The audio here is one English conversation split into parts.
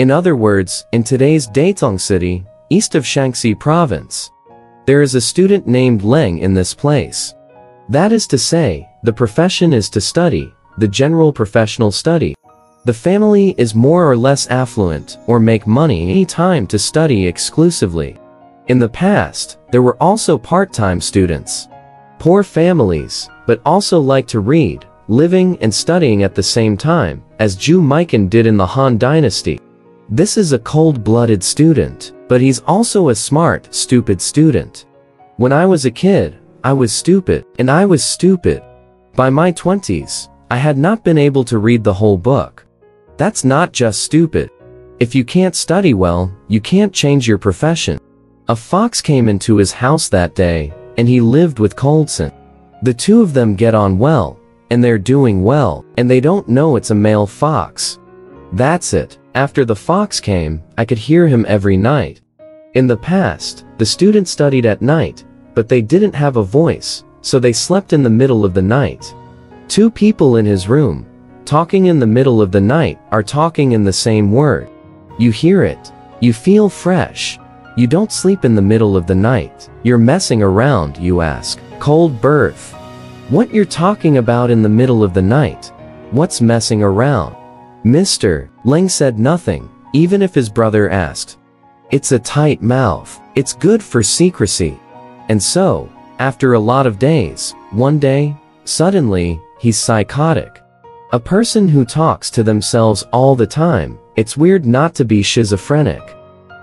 In other words, in today's Datong City, east of Shaanxi Province, there is a student named Leng in this place. That is to say, the profession is to study, the general professional study. The family is more or less affluent or make money any time to study exclusively. In the past, there were also part-time students. Poor families, but also like to read, living and studying at the same time, as Zhu Mikan did in the Han Dynasty. This is a cold-blooded student, but he's also a smart, stupid student. When I was a kid, I was stupid, and I was stupid. By my 20s, I had not been able to read the whole book. That's not just stupid. If you can't study well, you can't change your profession. A fox came into his house that day, and he lived with Coldson. The two of them get on well, and they're doing well, and they don't know it's a male fox. That's it. After the fox came, I could hear him every night. In the past, the students studied at night, but they didn't have a voice, so they slept in the middle of the night. Two people in his room, talking in the middle of the night, are talking in the same word. You hear it. You feel fresh. You don't sleep in the middle of the night. You're messing around, you ask. Cold birth. What you're talking about in the middle of the night? What's messing around? Mr. Leng said nothing, even if his brother asked. It's a tight mouth. It's good for secrecy. And so, after a lot of days, one day, suddenly, he's psychotic. A person who talks to themselves all the time, it's weird not to be schizophrenic.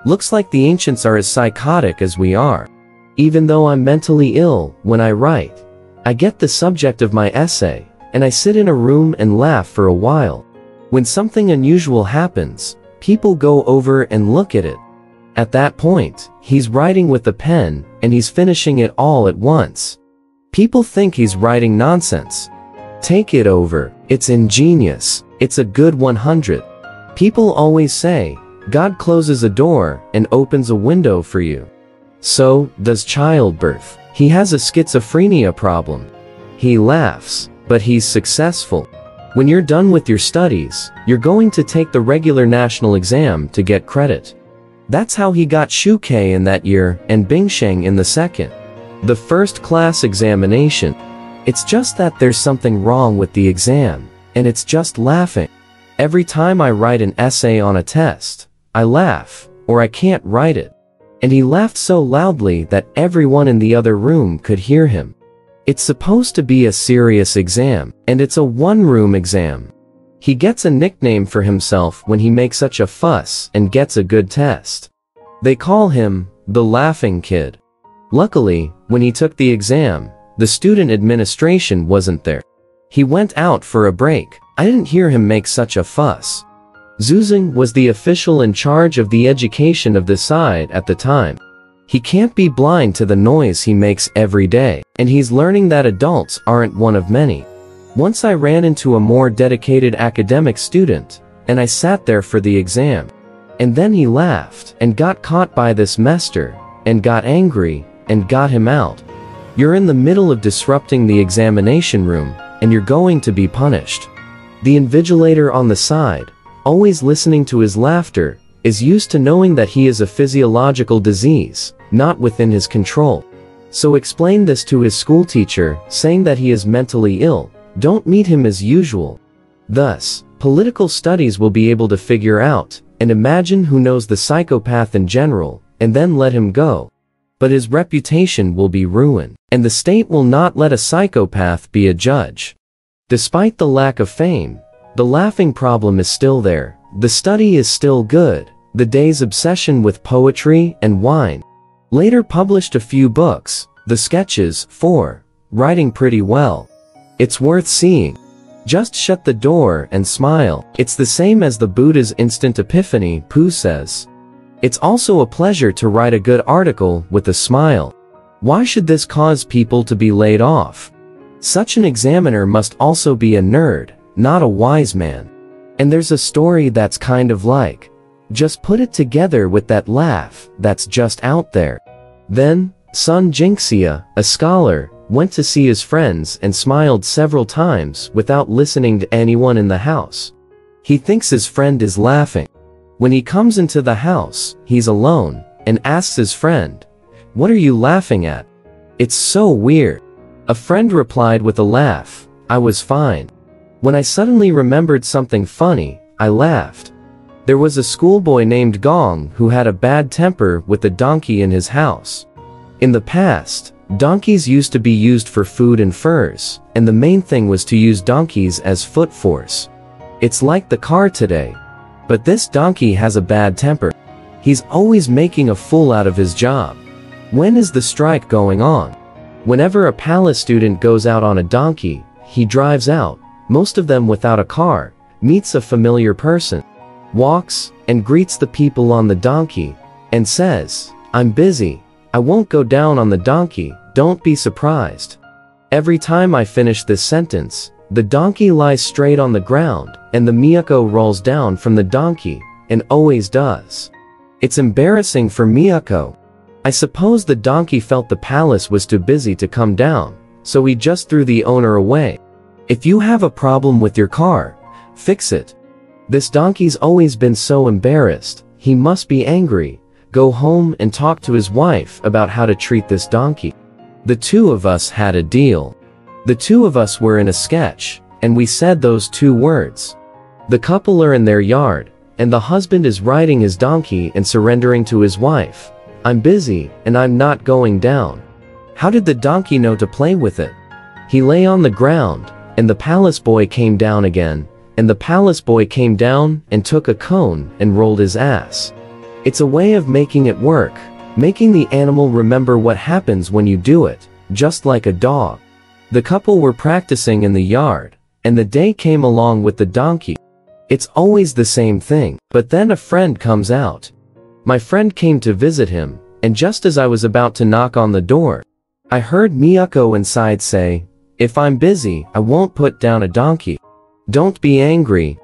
Looks like the ancients are as psychotic as we are. Even though I'm mentally ill, when I write, I get the subject of my essay, and I sit in a room and laugh for a while. When something unusual happens, people go over and look at it. At that point, he's writing with a pen, and he's finishing it all at once. People think he's writing nonsense. Take it over. It's ingenious. It's a good 100. People always say, God closes a door and opens a window for you. So does childbirth. He has a schizophrenia problem. He laughs, but he's successful. When you're done with your studies, you're going to take the regular national exam to get credit. That's how he got Shukai in that year and Bingsheng in the second. The first class examination. It's just that there's something wrong with the exam, and it's just laughing. Every time I write an essay on a test, I laugh, or I can't write it. And he laughed so loudly that everyone in the other room could hear him. It's supposed to be a serious exam, and it's a one-room exam. He gets a nickname for himself when he makes such a fuss and gets a good test. They call him the Laughing Kid. Luckily, when he took the exam, the student administration wasn't there. He went out for a break. I didn't hear him make such a fuss. Zuzeng was the official in charge of the education of the side at the time. He can't be blind to the noise he makes every day, and he's learning that adults aren't one of many. Once I ran into a more dedicated academic student, and I sat there for the exam. And then he laughed, and got caught by this master, and got angry, and got him out. You're in the middle of disrupting the examination room, and you're going to be punished. The invigilator on the side, always listening to his laughter, is used to knowing that he is a physiological disease, not within his control. So explain this to his schoolteacher, saying that he is mentally ill. Don't meet him as usual. Thus, political studies will be able to figure out and imagine who knows the psychopath in general, and then let him go. But his reputation will be ruined, and the state will not let a psychopath be a judge. Despite the lack of fame, the laughing problem is still there. The study is still good. The day's obsession with poetry and wine. Later published a few books, the sketches, writing pretty well. It's worth seeing. Just shut the door and smile. It's the same as the Buddha's instant epiphany, Pooh says. It's also a pleasure to write a good article with a smile. Why should this cause people to be laid off? Such an examiner must also be a nerd, not a wise man. And there's a story that's kind of like, just put it together with that laugh that's just out there. Then, Sun Jingxia, a scholar, went to see his friends and smiled several times without listening to anyone in the house. He thinks his friend is laughing. When he comes into the house, he's alone, and asks his friend, "What are you laughing at? It's so weird." A friend replied with a laugh, "I was fine. When I suddenly remembered something funny, I laughed." There was a schoolboy named Gong who had a bad temper with a donkey in his house. In the past, donkeys used to be used for food and furs, and the main thing was to use donkeys as foot force. It's like the car today. But this donkey has a bad temper. He's always making a fool out of his job. When is the strike going on? Whenever a palace student goes out on a donkey, he drives out, most of them without a car, meets a familiar person, walks, and greets the people on the donkey, and says, "I'm busy. I won't go down on the donkey, don't be surprised." Every time I finish this sentence, the donkey lies straight on the ground, and the Miyako rolls down from the donkey, and always does. It's embarrassing for Miyako. I suppose the donkey felt the palace was too busy to come down, so he just threw the owner away. If you have a problem with your car, fix it. This donkey's always been so embarrassed, he must be angry. Go home and talk to his wife about how to treat this donkey. The two of us had a deal. The two of us were in a sketch, and we said those two words. The couple are in their yard, and the husband is riding his donkey and surrendering to his wife. "I'm busy, and I'm not going down." How did the donkey know to play with it? He lay on the ground, and the palace boy came down again, and the palace boy came down and took a cone and rolled his ass. It's a way of making it work, making the animal remember what happens when you do it, just like a dog. The couple were practicing in the yard, and the day came along with the donkey. It's always the same thing, but then a friend comes out. My friend came to visit him, and just as I was about to knock on the door, I heard Miyako inside say, "If I'm busy, I won't put down a donkey. Don't be angry."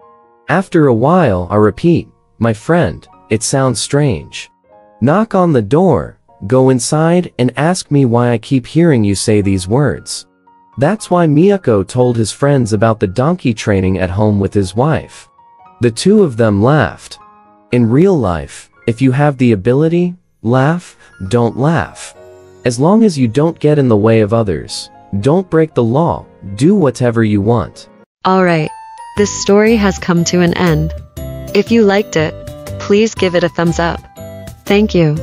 After a while I repeat, "My friend, it sounds strange. Knock on the door, go inside and ask me why I keep hearing you say these words." That's why Miyako told his friends about the donkey training at home with his wife. The two of them laughed. In real life, if you have the ability, laugh, don't laugh. As long as you don't get in the way of others, don't break the law, do whatever you want. Alright, this story has come to an end. If you liked it, please give it a thumbs up. Thank you.